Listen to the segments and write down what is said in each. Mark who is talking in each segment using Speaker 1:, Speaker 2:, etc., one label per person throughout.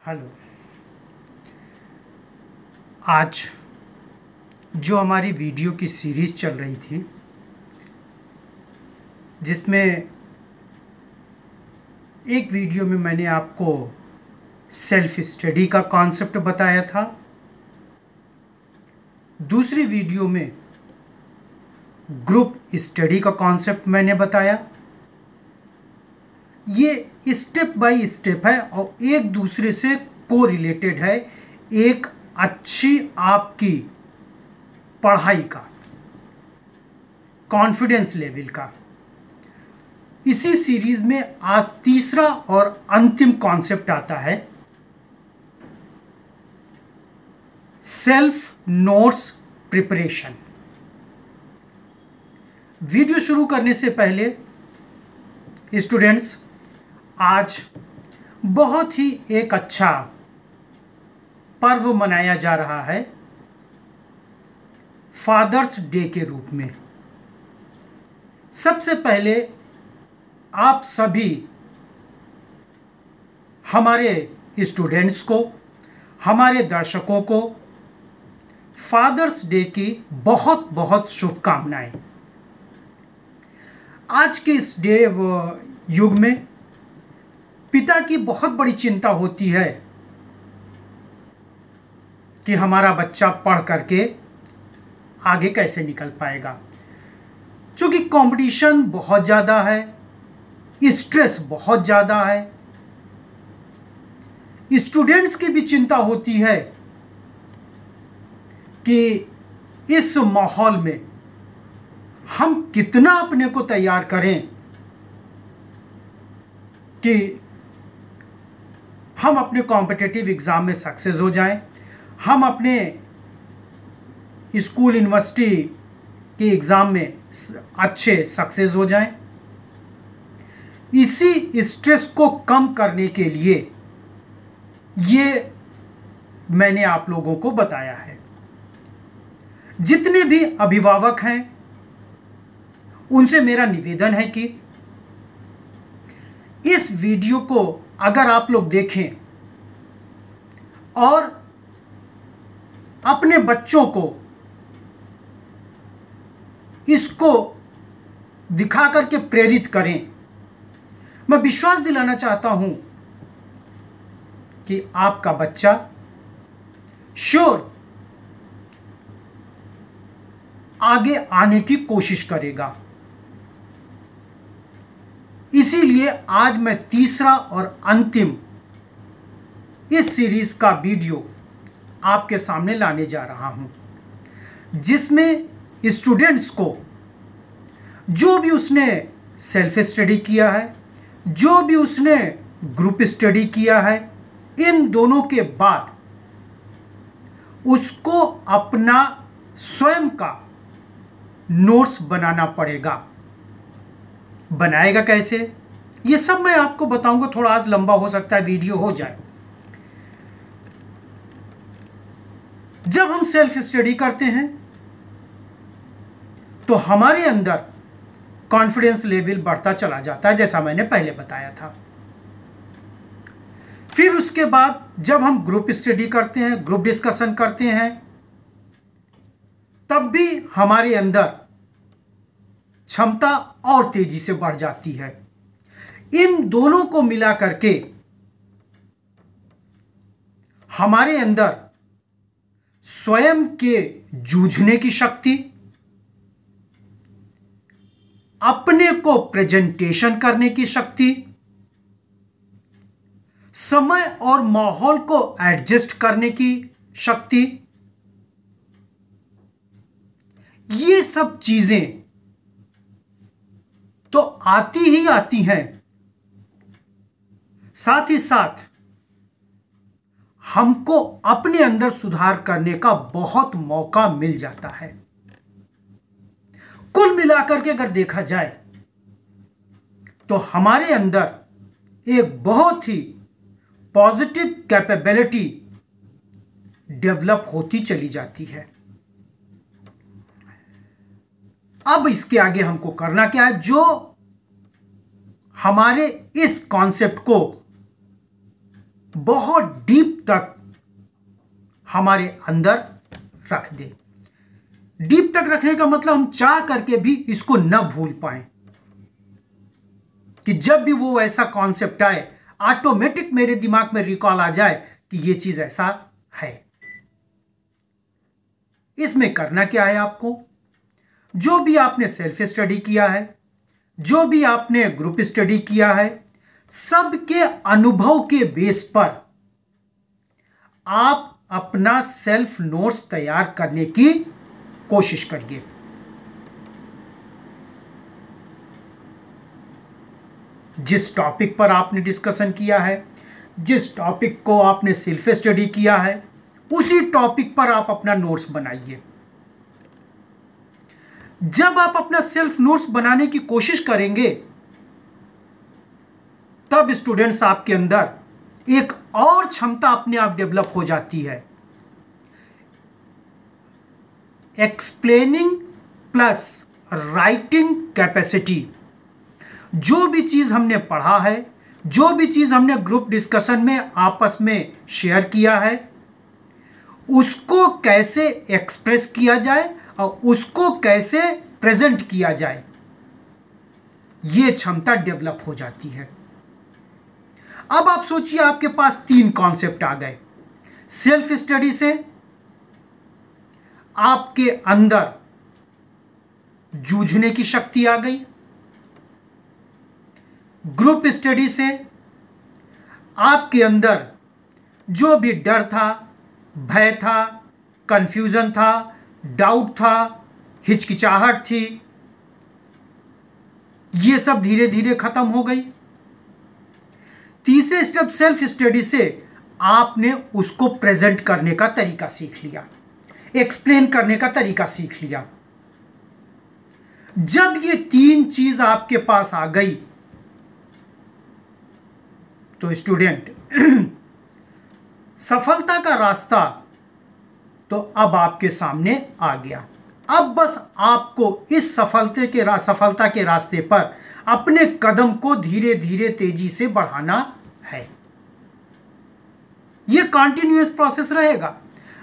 Speaker 1: Hello. आज जो हमारी वीडियो की सीरीज़ चल रही थी, जिसमें एक वीडियो में मैंने आपको सेल्फ स्टडी का कॉन्सेप्ट बताया था, दूसरी वीडियो में ग्रुप स्टडी का कॉन्सेप्ट मैंने बताया। ये स्टेप बाय स्टेप है और एक दूसरे से को रिलेटेड है, एक अच्छी आपकी पढ़ाई का, कॉन्फिडेंस लेवल का। इसी सीरीज में आज तीसरा और अंतिम कॉन्सेप्ट आता है, सेल्फ नोट्स प्रिपरेशन। वीडियो शुरू करने से पहले स्टूडेंट्स, आज बहुत ही एक अच्छा पर्व मनाया जा रहा है फादर्स डे के रूप में। सबसे पहले आप सभी हमारे स्टूडेंट्स को, हमारे दर्शकों को फादर्स डे की बहुत बहुत शुभकामनाएं। आज के इस डे युग में पिता की बहुत बड़ी चिंता होती है कि हमारा बच्चा पढ़ करके आगे कैसे निकल पाएगा, क्योंकि कंपटीशन बहुत ज़्यादा है, स्ट्रेस बहुत ज़्यादा है। स्टूडेंट्स की भी चिंता होती है कि इस माहौल में हम कितना अपने को तैयार करें कि हम अपने कॉम्पिटिटिव एग्ज़ाम में सक्सेस हो जाएं, हम अपने स्कूल यूनिवर्सिटी के एग्ज़ाम में अच्छे सक्सेस हो जाएं। इसी स्ट्रेस को कम करने के लिए ये मैंने आप लोगों को बताया है। जितने भी अभिभावक हैं उनसे मेरा निवेदन है कि इस वीडियो को अगर आप लोग देखें और अपने बच्चों को इसको दिखा करके प्रेरित करें। मैं विश्वास दिलाना चाहता हूं कि आपका बच्चा श्योर आगे आने की कोशिश करेगा। इसीलिए आज मैं तीसरा और अंतिम इस सीरीज का वीडियो आपके सामने लाने जा रहा हूं, जिसमें स्टूडेंट्स को जो भी उसने सेल्फ स्टडी किया है, जो भी उसने ग्रुप स्टडी किया है, इन दोनों के बाद उसको अपना स्वयं का नोट्स बनाना पड़ेगा। बनाएगा कैसे, ये सब मैं आपको बताऊंगा। थोड़ा आज लंबा हो सकता है, वीडियो हो जाए। जब हम सेल्फ स्टडी करते हैं तो हमारे अंदर कॉन्फिडेंस लेवल बढ़ता चला जाता है, जैसा मैंने पहले बताया था। फिर उसके बाद जब हम ग्रुप स्टडी करते हैं, ग्रुप डिस्कशन करते हैं, तब भी हमारे अंदर क्षमता और तेजी से बढ़ जाती है। इन दोनों को मिला करके हमारे अंदर स्वयं के जूझने की शक्ति, अपने को प्रेजेंटेशन करने की शक्ति, समय और माहौल को एडजस्ट करने की शक्ति, ये सब चीजें तो आती ही आती हैं। साथ ही साथ हमको अपने अंदर सुधार करने का बहुत मौका मिल जाता है। कुल मिलाकर के अगर देखा जाए तो हमारे अंदर एक बहुत ही पॉजिटिव कैपेबिलिटी डेवलप होती चली जाती है। अब इसके आगे हमको करना क्या है, जो हमारे इस कॉन्सेप्ट को बहुत डीप तक हमारे अंदर रख दे। डीप तक रखने का मतलब हम चाह करके भी इसको न भूल पाए, कि जब भी वो ऐसा कॉन्सेप्ट आए ऑटोमेटिक मेरे दिमाग में रिकॉल आ जाए कि ये चीज ऐसा है। इसमें करना क्या है आपको, जो भी आपने सेल्फ स्टडी किया है, जो भी आपने ग्रुप स्टडी किया है, सबके अनुभव के बेस पर आप अपना सेल्फ नोट्स तैयार करने की कोशिश करिए। जिस टॉपिक पर आपने डिस्कशन किया है, जिस टॉपिक को आपने सेल्फ स्टडी किया है, उसी टॉपिक पर आप अपना नोट्स बनाइए। जब आप अपना सेल्फ नोट्स बनाने की कोशिश करेंगे तब स्टूडेंट्स आपके अंदर एक और क्षमता अपने आप डेवलप हो जाती है, एक्सप्लेनिंग प्लस राइटिंग कैपेसिटी। जो भी चीज हमने पढ़ा है, जो भी चीज हमने ग्रुप डिस्कशन में आपस में शेयर किया है, उसको कैसे एक्सप्रेस किया जाए और उसको कैसे प्रेजेंट किया जाए, यह क्षमता डेवलप हो जाती है। अब आप सोचिए, आपके पास 3 कॉन्सेप्ट आ गए। सेल्फ स्टडी से आपके अंदर जूझने की शक्ति आ गई, ग्रुप स्टडी से आपके अंदर जो भी डर था, भय था, कंफ्यूजन था, डाउट था, हिचकिचाहट थी, ये सब धीरे धीरे खत्म हो गई। तीसरे स्टेप सेल्फ स्टडी से आपने उसको प्रेजेंट करने का तरीका सीख लिया, एक्सप्लेन करने का तरीका सीख लिया। जब ये 3 चीज आपके पास आ गई तो स्टूडेंट सफलता का रास्ता तो अब आपके सामने आ गया। अब बस आपको इस सफलता के रास्ते पर अपने कदम को धीरे धीरे तेजी से बढ़ाना है। यह कॉन्टिन्यूअस प्रोसेस रहेगा,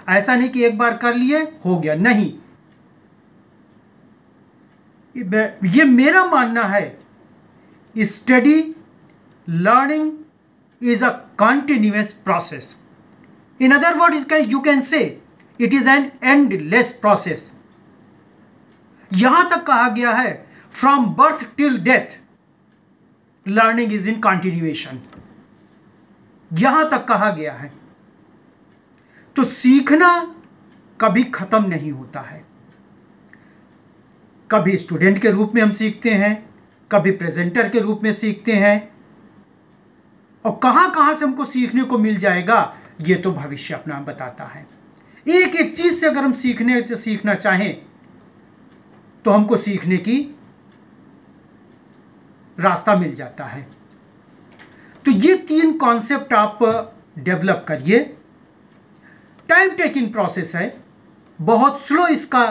Speaker 1: ऐसा नहीं कि एक बार कर लिए हो गया, नहीं। यह मेरा मानना है, study learning is a continuous process. In other words, you can say it is an endless process. यहां तक कहा गया है from birth till death learning is in continuation. यहां तक कहा गया है। तो सीखना कभी खत्म नहीं होता है। कभी स्टूडेंट के रूप में हम सीखते हैं, कभी प्रेजेंटर के रूप में सीखते हैं, और कहां कहां से हमको सीखने को मिल जाएगा ये तो भविष्य अपना बताता है। एक एक चीज से अगर हम सीखना चाहें तो हमको सीखने की रास्ता मिल जाता है। तो ये 3 कॉन्सेप्ट आप डेवलप करिए। टाइम टेकिंग प्रोसेस है, बहुत स्लो इसका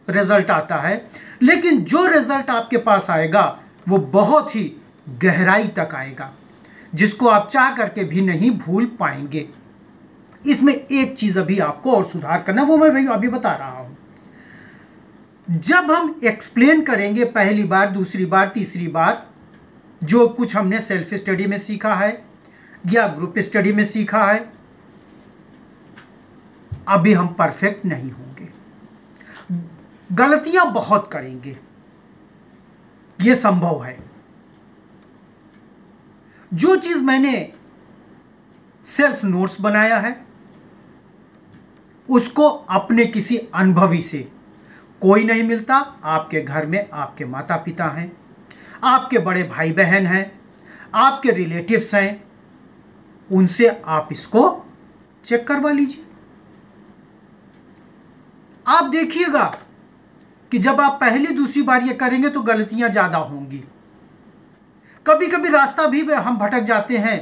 Speaker 1: रिजल्ट आता है, लेकिन जो रिजल्ट आपके पास आएगा वो बहुत ही गहराई तक आएगा, जिसको आप चाह करके भी नहीं भूल पाएंगे। इसमें एक चीज अभी आपको और सुधार करना, वो मैं अभी बता रहा हूं। जब हम एक्सप्लेन करेंगे पहली बार, दूसरी बार, तीसरी बार, जो कुछ हमने सेल्फ स्टडी में सीखा है या ग्रुप स्टडी में सीखा है, अभी हम परफेक्ट नहीं होंगे, गलतियां बहुत करेंगे, यह संभव है। जो चीज मैंने सेल्फ नोट्स बनाया है उसको अपने किसी अनुभवी से, कोई नहीं मिलता, आपके घर में आपके माता पिता हैं, आपके बड़े भाई बहन हैं, आपके रिलेटिव्स हैं, उनसे आप इसको चेक करवा लीजिए। आप देखिएगा कि जब आप पहली दूसरी बार ये करेंगे तो गलतियां ज्यादा होंगी। कभी कभी रास्ता भी हम भटक जाते हैं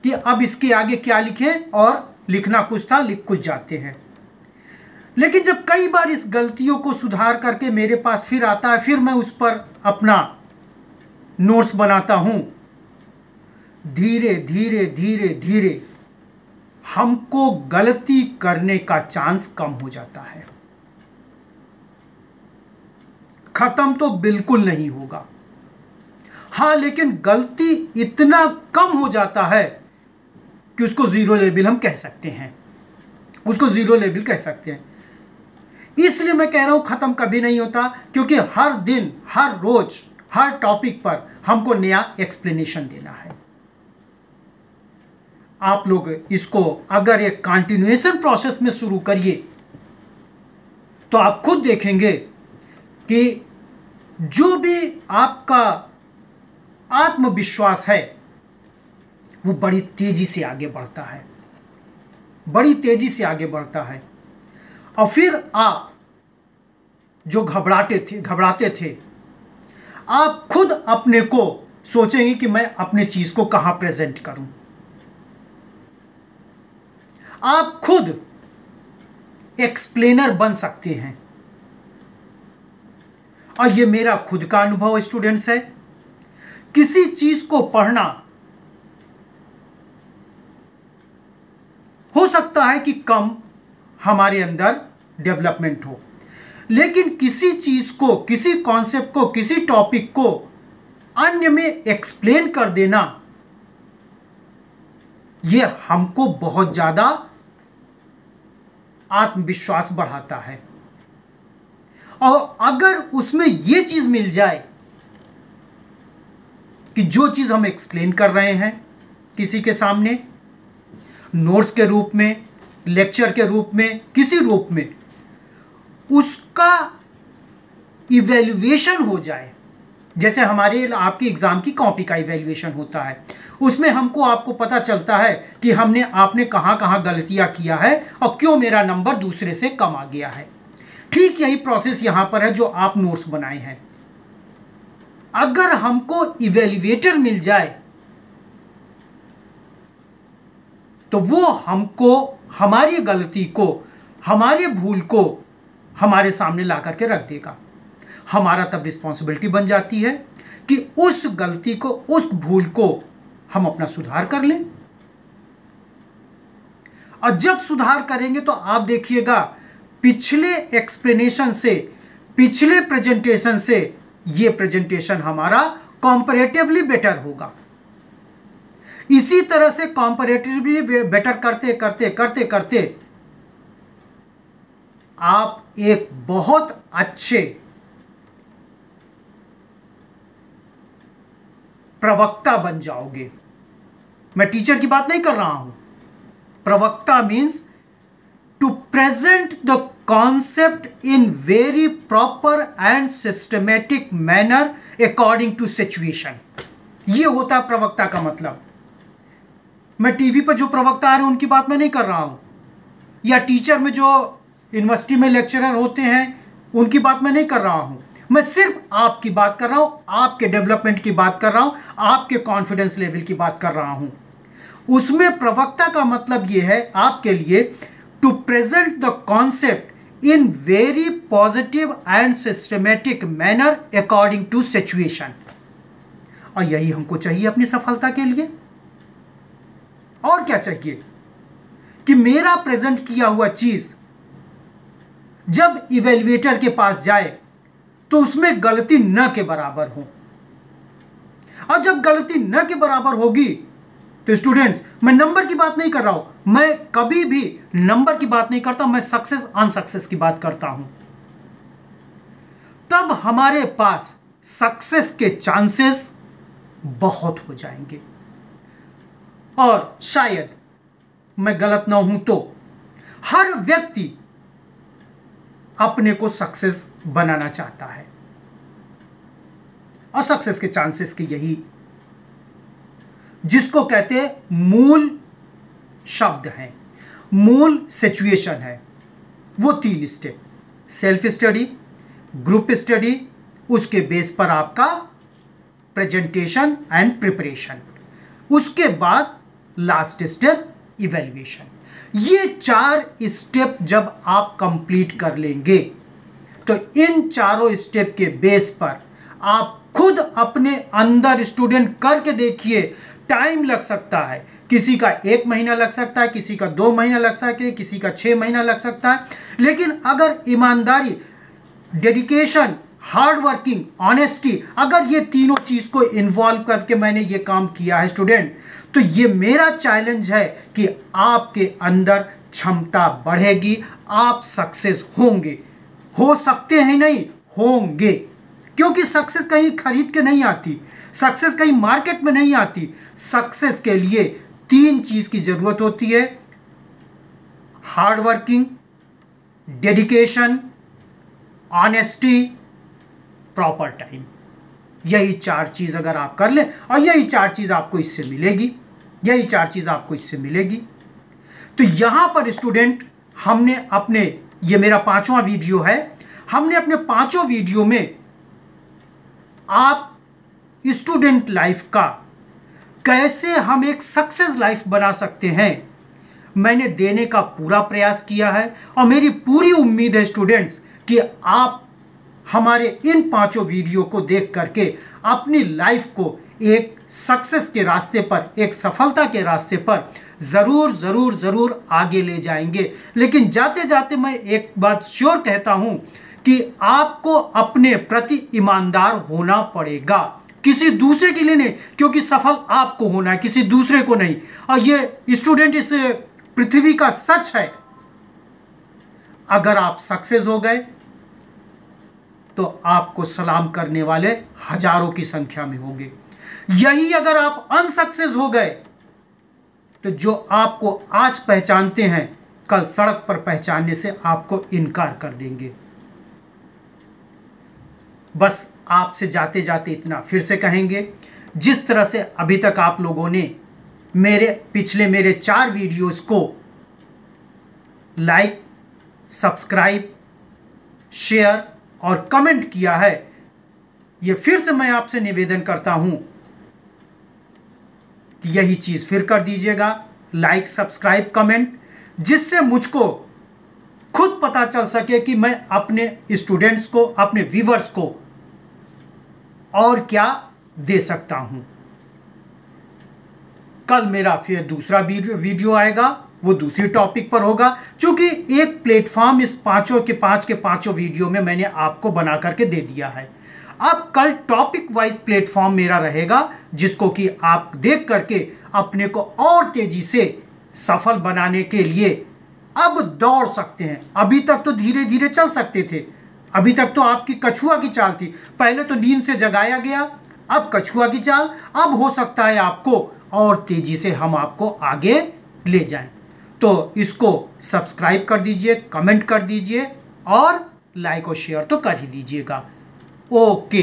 Speaker 1: कि अब इसके आगे क्या लिखें, और लिखना कुछ था, लिख कुछ जाते हैं। लेकिन जब कई बार इस गलतियों को सुधार करके मेरे पास फिर आता है, फिर मैं उस पर अपना नोट्स बनाता हूं, धीरे धीरे धीरे धीरे हमको गलती करने का चांस कम हो जाता है। खत्म तो बिल्कुल नहीं होगा, हाँ, लेकिन गलती इतना कम हो जाता है कि उसको जीरो लेवल हम कह सकते हैं, उसको जीरो लेवल कह सकते हैं। इसलिए मैं कह रहा हूं खत्म कभी नहीं होता, क्योंकि हर दिन, हर रोज, हर टॉपिक पर हमको नया एक्सप्लेनेशन देना है। आप लोग इसको अगर एक कंटिन्यूएशन प्रोसेस में शुरू करिए तो आप खुद देखेंगे कि जो भी आपका आत्मविश्वास है वो बड़ी तेजी से आगे बढ़ता है, बड़ी तेजी से आगे बढ़ता है। और फिर आप जो घबराते थे, आप खुद अपने को सोचेंगे कि मैं अपने चीज को कहां प्रेजेंट करूं। आप खुद एक्सप्लेनर बन सकते हैं। और ये मेरा खुद का अनुभव स्टूडेंट्स है। किसी चीज को पढ़ना हो सकता है कि कम हमारे अंदर डेवलपमेंट हो, लेकिन किसी चीज को, किसी कॉन्सेप्ट को, किसी टॉपिक को अन्य में एक्सप्लेन कर देना, यह हमको बहुत ज्यादा आत्मविश्वास बढ़ाता है। और अगर उसमें यह चीज मिल जाए कि जो चीज हम एक्सप्लेन कर रहे हैं किसी के सामने, नोट्स के रूप में, लेक्चर के रूप में, किसी रूप में, उसका इवैल्यूएशन हो जाए, जैसे हमारे आपकी एग्जाम की कॉपी का इवैल्यूएशन होता है, उसमें आपको पता चलता है कि आपने कहां गलतियां किया है और क्यों मेरा नंबर दूसरे से कम आ गया है। ठीक यही प्रोसेस यहां पर है जो आप नोट्स बनाए हैं। अगर हमको इवैल्यूएटर मिल जाए तो वो हमको हमारी गलती को, हमारे भूल को हमारे सामने ला करके रख देगा। हमारा तब रिस्पॉन्सिबिलिटी बन जाती है कि उस गलती को, उस भूल को हम अपना सुधार कर लें। और जब सुधार करेंगे तो आप देखिएगा पिछले एक्सप्लेनेशन से, पिछले प्रेजेंटेशन से ये प्रेजेंटेशन हमारा कंपैरेटिवली बेटर होगा। इसी तरह से कंपैरेटिवली बेटर करते करते करते करते आप एक बहुत अच्छे प्रवक्ता बन जाओगे। मैं टीचर की बात नहीं कर रहा हूं। प्रवक्ता means to present the concept in very proper and systematic manner according to situation. यह होता है प्रवक्ता का मतलब। मैं टीवी पर जो प्रवक्ता आ रहे हैं उनकी बात मैं नहीं कर रहा हूं, या टीचर में जो यूनिवर्सिटी में लेक्चरर होते हैं उनकी बात मैं नहीं कर रहा हूं। मैं सिर्फ आपकी बात कर रहा हूं, आपके डेवलपमेंट की बात कर रहा हूं, आपके कॉन्फिडेंस लेवल की बात कर रहा हूं। उसमें प्रवक्ता का मतलब यह है आपके लिए to present the concept in very positive and systematic manner according to situation. और यही हमको चाहिए अपनी सफलता के लिए। और क्या चाहिए कि मेरा प्रेजेंट किया हुआ चीज जब इवैल्यूएटर के पास जाए तो उसमें गलती न के बराबर हो। और जब गलती न के बराबर होगी तो स्टूडेंट्स, मैं नंबर की बात नहीं कर रहा हूं, मैं कभी भी नंबर की बात नहीं करता, मैं सक्सेस अनसक्सेस की बात करता हूं। तब हमारे पास सक्सेस के चांसेस बहुत हो जाएंगे। और शायद मैं गलत ना हूं तो हर व्यक्ति अपने को सक्सेस बनाना चाहता है। और सक्सेस के चांसेस की यही, जिसको कहते हैं मूल शब्द हैं, मूल सिचुएशन है, वो 3 step: self study, group study, उसके बेस पर आपका प्रेजेंटेशन एंड प्रिपरेशन, उसके बाद लास्ट स्टेप इवैल्यूएशन। ये 4 स्टेप जब आप कंप्लीट कर लेंगे तो इन चारों स्टेप के बेस पर आप खुद अपने अंदर स्टूडेंट करके देखिए, टाइम लग सकता है, किसी का 1 महीना लग सकता है, किसी का 2 महीना लग सकता है, किसी का 6 महीना लग सकता है। लेकिन अगर ईमानदारी, डेडिकेशन, हार्ड वर्किंग, ऑनेस्टी, अगर ये तीनों चीज़ को इन्वॉल्व करके मैंने ये काम किया है स्टूडेंट, तो ये मेरा चैलेंज है कि आपके अंदर क्षमता बढ़ेगी, आप सक्सेस होंगे। हो सकते हैं नहीं, होंगे। क्योंकि सक्सेस कहीं खरीद के नहीं आती, सक्सेस कहीं मार्केट में नहीं आती। सक्सेस के लिए 3 चीज़ की ज़रूरत होती है: hard working, dedication, honesty, proper time. यही 4 चीज़ अगर आप कर लें, और यही 4 चीज़ आपको इससे मिलेगी, यही 4 चीज़ आपको इससे मिलेगी। तो यहाँ पर स्टूडेंट हमने अपने, ये मेरा 5वां वीडियो है, हमने अपने 5 वीडियो में आप स्टूडेंट लाइफ का कैसे हम एक सक्सेस लाइफ बना सकते हैं, मैंने देने का पूरा प्रयास किया है। और मेरी पूरी उम्मीद है स्टूडेंट्स कि आप हमारे इन 5 वीडियो को देख करके अपनी लाइफ को एक सक्सेस के रास्ते पर, एक सफलता के रास्ते पर ज़रूर आगे ले जाएंगे। लेकिन जाते जाते मैं एक बात श्योर कहता हूं कि आपको अपने प्रति ईमानदार होना पड़ेगा, किसी दूसरे के लिए नहीं, क्योंकि सफल आपको होना है, किसी दूसरे को नहीं। और ये स्टूडेंट इस पृथ्वी का सच है। अगर आप सक्सेस हो गए तो आपको सलाम करने वाले हजारों की संख्या में होंगे। यही अगर आप अनसक्सेस हो गए तो जो आपको आज पहचानते हैं, कल सड़क पर पहचानने से आपको इनकार कर देंगे। बस आपसे जाते जाते इतना फिर से कहेंगे, जिस तरह से अभी तक आप लोगों ने मेरे 4 वीडियोस को लाइक, सब्सक्राइब, शेयर और कमेंट किया है, ये फिर से मैं आपसे निवेदन करता हूं कि यही चीज़ फिर कर दीजिएगा, लाइक, सब्सक्राइब, कमेंट, जिससे मुझको खुद पता चल सके कि मैं अपने स्टूडेंट्स को, अपने व्यूअर्स को और क्या दे सकता हूं। कल मेरा फिर दूसरा वीडियो आएगा, वो दूसरी टॉपिक पर होगा। क्योंकि एक प्लेटफॉर्म इस 5 के 5 वीडियो में मैंने आपको बना करके दे दिया है। अब कल टॉपिक वाइज प्लेटफॉर्म मेरा रहेगा, जिसको कि आप देख करके अपने को और तेजी से सफल बनाने के लिए अब दौड़ सकते हैं। अभी तक तो धीरे धीरे चल सकते थे, अभी तक तो आपकी कछुआ की चाल थी। पहले तो नींद से जगाया गया, अब कछुआ की चाल। अब हो सकता है आपको और तेजी से हम आपको आगे ले जाएं। तो इसको सब्सक्राइब कर दीजिए, कमेंट कर दीजिए और लाइक और शेयर तो कर ही दीजिएगा। ओके।